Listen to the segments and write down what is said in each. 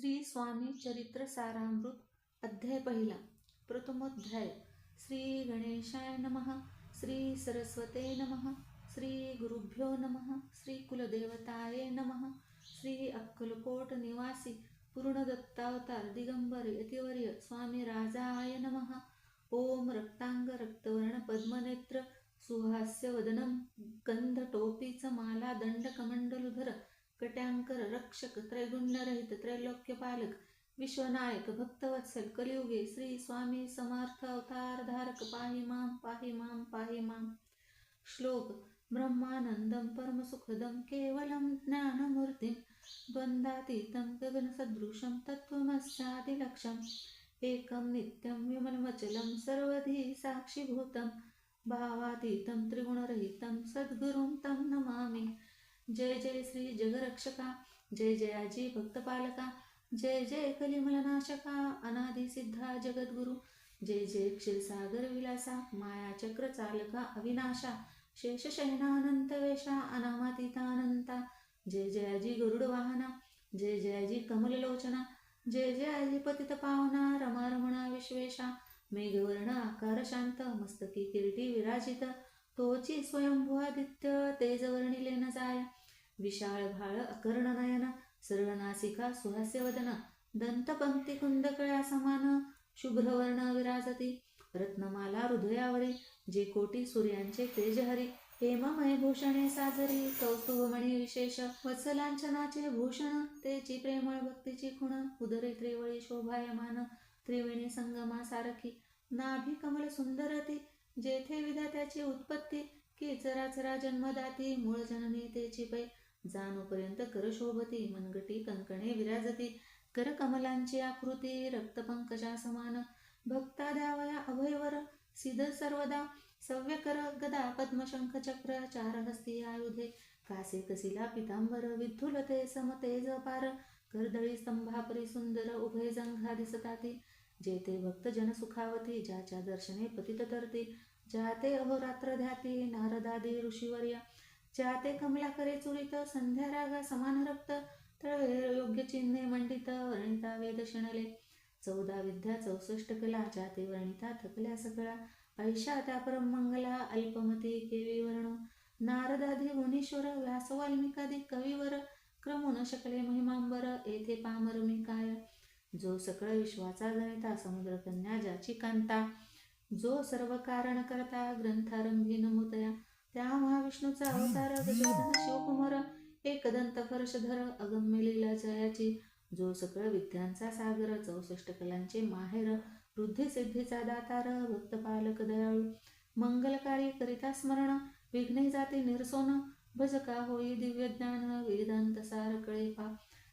श्री स्वामी चरित्र सारामृत अध्याय पहिला. प्रथमोध्याय. श्री गणेशाय नमः. श्री सरस्वते नमः. श्री गुरुभ्यो नमः. श्री कुलदेवताये नमः. श्री अक्कलकोट निवासी पूर्णदत्तावतार दिगंबर यतिवर्य स्वामी राजाय नमः. ओम रक्तांग रक्तवर्ण पद्मनेत्र सुहास्य वदनम गंधटोपीच माला दंड कमंडलुधर कट्यांकर रक्षक त्रैगुण्यरहित त्रैलोक्यपालक विश्वनायक भक्तवत्सल कलियुगे श्री स्वामी समर्थ अवतार धारक पाहि मां पाहि मां पाहि मां. श्लोक. ब्रह्मानंदं परमसुखदं केवलं ज्ञानमूर्तिं द्वंद्वातीतं गगनसदृशं तत्त्वमस्यादिलक्ष्यम् एकं नित्यं विमलमचलं सर्वधी साक्षीभूतं भावातीतं त्रिगुणरहितं सद्गुरुं तं नमामि. जय जय श्री जगरक्षका. जय जयाजी भक्तपालका. जय जय कलिमलनाशका अनादि सिद्धा जगद्गुरु. जय जय क्षीरसागर विलासा मायाचक्र चालका अविनाशा शेषशयनानंत वेशा अनामातीतानंता. जय जयाजी गरुड वाहना. जय जयाजी कमललोचना. जय जयाजी पतित पावना रमारमणा विश्वेशा मेघवर्ण आकार शांत मस्तकी किरीटी विराजित तोची स्वयंभुआदित्य तेजवर्णिले न जाय विशाळ भाळ अकर्ण नयन सरळ नासिका सुहास्यवदन दंतपंक्ती कुंदकळ्या समान शुभ्रवर्ण विराजती रत्नमाला हृदयावरी जे कोटी सूर्यांचे तेजहरी हेममय भूषणे साजरी कौस्तुभमणी विशेष वत्सलांचनाचे भूषण तेची प्रेमळ भक्तीची खुण उदरे त्रिवळी शोभायमान त्रिवेणी संगमा सारखी नाभी कमल सुंदरती जेथे विधात्याची उत्पत्ती की चराचरा जन्मदाती मूळ जननी तेची पै जाणूपर्यंत कर शोभती मनगटी कंकणे विराजती कर कमलांची आकृती रक्तपंकजा समान भक्ता द्यावया अभयवर सिद्ध सर्वदा सव्यकर गदा पद्मशंख चक्र चार हस्ती आयुधे कासे कसिला पितांबर विद्धुलते समतेज पार कर्दळी स्तंभापरी सुंदर उभय जंघा दिसताती जेथे भक्त जन सुखावती ज्याच्या दर्शने पतित तरती ज्याते अहोरात्र ध्याती नारदादी ऋषीवर्य ज्याते कमलाकरे चुरित संध्या रागा समान रक्त तळवे योग्य चिन्हे मंडित वर्णिता वेद शणले 14 विद्या 64 कला ज्याते वर्णिता थकल्या सकळा ऐशा त्या परमंगला अल्पमती केवी वर्णो नारदादी गुणेश्वर व्यास वाल्मिकादी कविवर क्रमून शकले महिमांबर येथे पामर मी काय जो सकळ विश्वाचा जनिता समुद्रकन्या ज्याची कांता जो सर्व कारण करता ग्रंथारंभी नमुतया त्या महाविष्णूचा अवतार गजोधर शिवकुमार एकदंत फर्शधर अगम्य लीला जयाची जो सकळ विद्यांचा सागर 64 कलांचे माहेर वृद्धी सिद्धीचा दातार भक्तपालक दयाळू मंगलकारी करिता स्मरण विघ्ने जाती निरसोन भजका होई दिव्य ज्ञान वेदांत सार कळे पा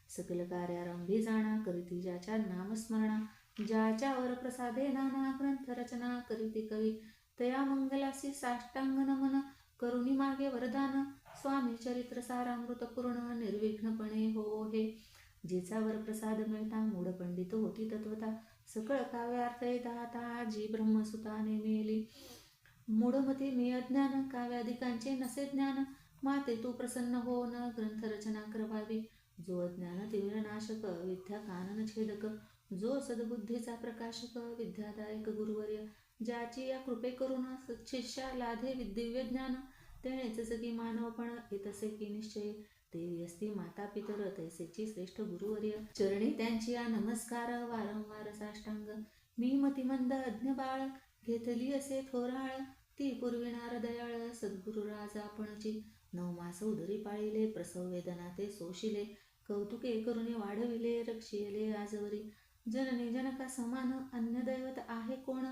सकल कार्यारंभी जाणा करीती ज्याच्या नामस्मरणा ज्याच्यावर प्रसादे नाना ग्रंथ रचना करीती कवी तया मंगलासी साष्टांग नमन करुणी मागे वरदान स्वामी चरित्र सारामृत पूर्ण निर्विघ्नपणे हो हे जिचा वर प्रसाद मिळता मूढ पंडित होती तत्वता सकळ काव्यार्थ दाता जी ब्रह्मसुताने मेली मूढमती मी अज्ञान काव्याधिकांचे नसे ज्ञान माते तू प्रसन्न होन ग्रंथरचना करवावी जो अज्ञान तीव्र नाशक विद्या कानन छेदक जो सद्बुद्धीचा प्रकाशक विद्यादायक गुरुवर्य ज्याची या कृपे करून शिष्या लाधे दिव्य ज्ञान तेणेच जगी मानवपण येतसे की निश्चय देवी असती माता पितर तैसेची श्रेष्ठ गुरुवर्य चरणी त्यांची या नमस्कार वारंवार साष्टांग मी मतिमंद अज्ञ बाळ घेतली असे थोराळ ती पुरविणार दयाळ सद्गुरु राजा आपणची 9 मास उदरी पाळिले प्रसव वेदना ते सोशिले कौतुके करुणे वाढविले रक्षिले आजवरी जननी जनका समान अन्य दैवत आहे कोण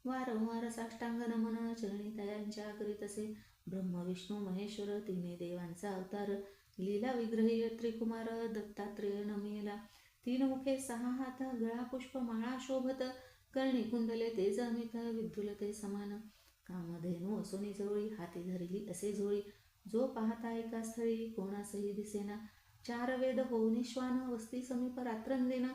वारंवार साष्टांग नमन चरणी तयांच्या करीतसे ब्रह्म विष्णू महेश्वर तिन्ही देवांचा अवतार लीला विग्रही त्रिकुमार दत्तात्रेय नमेला 3 मुखे 6 हात गळा पुष्प माळा शोभत कर्णी कुंडले तेज अमित विद्युलते समान कामधेनू असोनी जवळी हाती धरली असे झोळी जो पाहता एका स्थळी कोणासही दिसेना 4 वेद होऊनी श्वान वस्ती समीप रात्रंदिन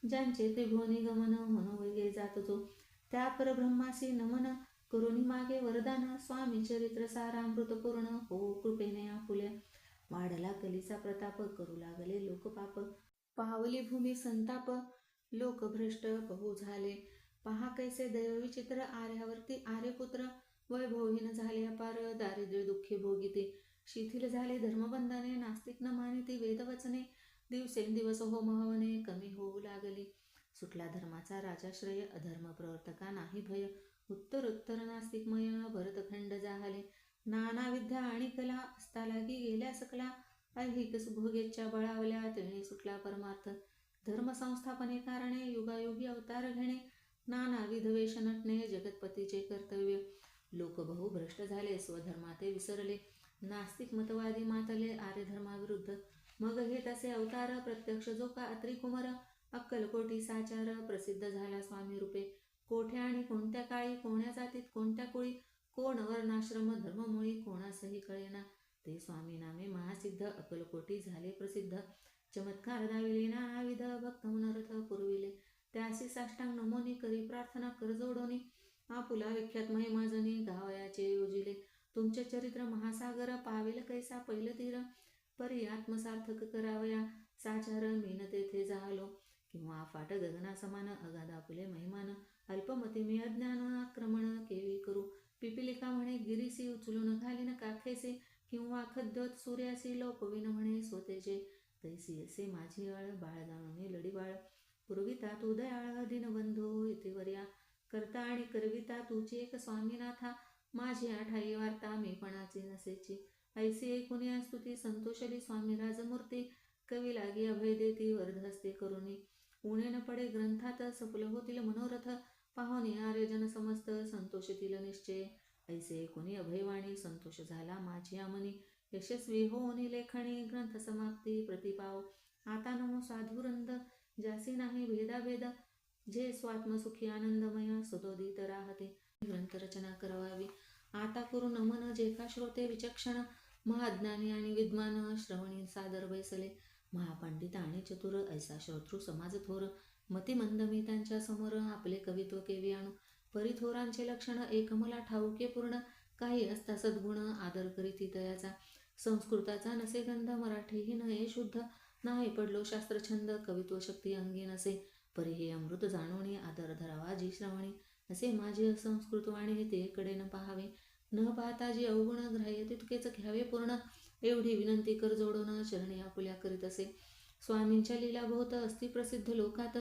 ज्यांचे त्रिभुवनी गमन मनोवेगे जात जो त्या परब्रह्मासी नमन करुणी मागे वरदान स्वामी चरित्र सारामृत पूर्ण हो कृपेने आपुल्या वाढला कलीचा प्रताप करू लागले लोकपाप पावली भूमी संताप लोकभ्रष्ट बहु झाले. पहा कैसे दैवविचित्र आर्यावरती आर्यपुत्र वैभवहीन झाले अपार. दारिद्र्य दुःखी भोगिते शिथिल झाले धर्मबंधने. नास्तिक न मानिती वेदवचने. दिवसेंदिवस होम हवने कमी होऊ लागली. सुटला धर्माचा राजाश्रय. अधर्म प्रवर्तका नाही भय. उत्तरोत्तर नास्तिकमय भरतखंड जाहले. नाना विद्या आणि कला असता लागी गेल्या सकला. ऐहिक सुभोगेच्या बळावल्या तेणे सुटला परमार्थ. धर्म संस्थापने कारणे युगायुगी अवतार घेणे. नानाविध वेश नटणे जगतपतीचे कर्तव्य. लोक बहु भ्रष्ट झाले स्वधर्माते विसरले. नास्तिक मतवादी मातले आर्यधर्माविरुद्ध. मग हे तसे अवतार प्रत्यक्ष जो का अत्रिकुमार. अक्कलकोटी साचार प्रसिद्ध झाला स्वामी रूपे. कोठे आणि कोणत्या काळी कोण्या जातीत कोणत्या कुळी कोण वर्णाश्रम धर्ममुळी कोणासही कळेना. ते स्वामी नामे महासिद्ध अक्कलकोटी झाले प्रसिद्ध. चमत्कार दाविले नानाविध भक्त मनोरथ पुरविले. त्यासी साष्टांग नमोनी करी प्रार्थना कर जोडोनी. आपुला विख्यात महिमाजनी गावयाचे योजिले. तुमचे चरित्र महासागर पावेल कैसा पैल तीर. परी आत्मसार्थक करावया साचार मीन तेथे झालो. किंवा फाट गगना समान अगाध आपुले महिमान. अल्पमती मी अज्ञान आक्रमण केवी करू. पिपिलिका म्हणे गिरीसी उचलून घालीन काखेसे. किंवा खद्योत सूर्यासी लोपविन म्हणे स्वतेजे. तैसी असे माझी आळ बाळ जाणून लढी बाळ. पुरविता तू दयाळ दीनबंधू इतिवर्या. करता आणि करविता तूची एक स्वामीनाथा. माझी आठाई वार्ता मीपणाची नसेची. ऐसी ऐकुनी स्तुती संतोषली स्वामी राजमूर्ती. कवी लागी अभय देती वरदहस्ते करुणी. उणे न पडे ग्रंथात सफल होतील मनोरथ. पाहुनी आर्यजन समस्त संतोषतील निश्चय. ऐसे ऐकुनी अभयवाणी संतोष झाला माझी आमनी. यशस्वी होऊनी लेखणी ग्रंथ समाप्ती प्रतिपाव. आता नमो साधुरंद ज्यासी नाही भेदाभेद. जे स्वात्मसुखी आनंदमय सुतोदित राहते. ग्रंथरचना करावी आता करू नमन जे का श्रोते विचक्षण. महाज्ञानी आणि विद्वान श्रवणी सादर बैसले. महापंडित आणि चतुर ऐसा श्रोतृ समाज थोर. मतिमंद मी त्यांच्या समोर आपले कवित्व केवी आणू. परिथोरांचे लक्षण एक मला ठाऊके पूर्ण. काही असता सद्गुण आदर करीती तयाचा. संस्कृताचा नसे गंध मराठीही नये शुद्ध. नाही पडलो शास्त्रछंद कवित्व शक्ती अंगी नसे. परी हे अमृत जाणोनी आदर धरावा जी श्रवणी. असे माझे असंस्कृत वाणी ते कडे न पाहावे. न पाहता जी अवगुण ग्राह्य तितकेच घ्यावे पूर्ण. एवढी विनंती कर जोडून चरणी आपुल्या करीत असे. स्वामींच्या लीला बहुत अस्ति प्रसिद्ध लोकात.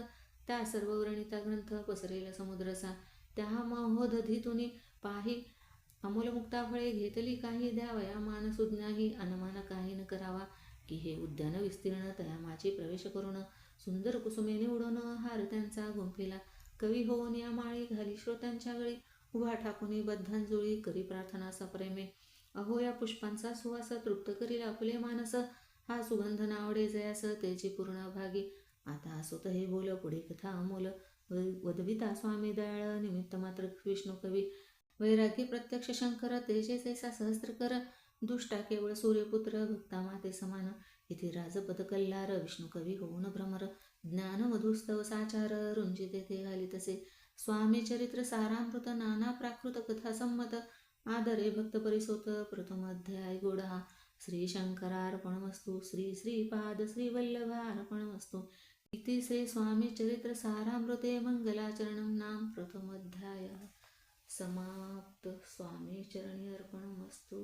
त्या सर्व वर्णिता ग्रंथ पसरेल समुद्रसा. त्या महोदधीतुनी पाही अमोल मुक्ता फळे घेतली काही. द्यावया मान सुज्ञाही अनमान काही न करावा. की हे उद्यान विस्तीर्ण तया माझी प्रवेश करून. सुंदर कुसुमे निवडून हार त्यांचा गुंफिला. कवी होऊन या माळी घाली श्रोत्यांच्या गळी. उभा ठाकुनी बद्धांजुळी करी प्रार्थना सप्रेमे. अहो या पुष्पांचा सुवास तृप्त करील आपले मानस. हा सुगंध नावडे जयास त्याची पूर्ण भागी. आता असोत हे बोल पुढे कथा अमोल. वदविता स्वामी दयाळ निमित्त मात्र विष्णू कवी. वैराग्य प्रत्यक्ष शंकर तेजे जैसा सहस्त्र कर. दुष्टा केवळ सूर्यपुत्र भक्ता माते समान. इथे राजपद कल्लार विष्णू कवी होऊन भ्रमर. ज्ञान मधुस्तव साचार रुंजी तेथे घाली तसे. स्वामी चरित्र सारामृत नाना प्राकृत कथा संमत. आदरे भक्त परिसोत प्रथम अध्याय गोड हा. श्री शंकरार्पणमस्तु. श्री श्रीपाद श्री वल्लभार्पणमस्तु. इति श्री स्वामी चरित्र सारामृते मंगलाचरणं नाम प्रथम अध्याय समाप्त. स्वामी चरणी अर्पणमस्तु.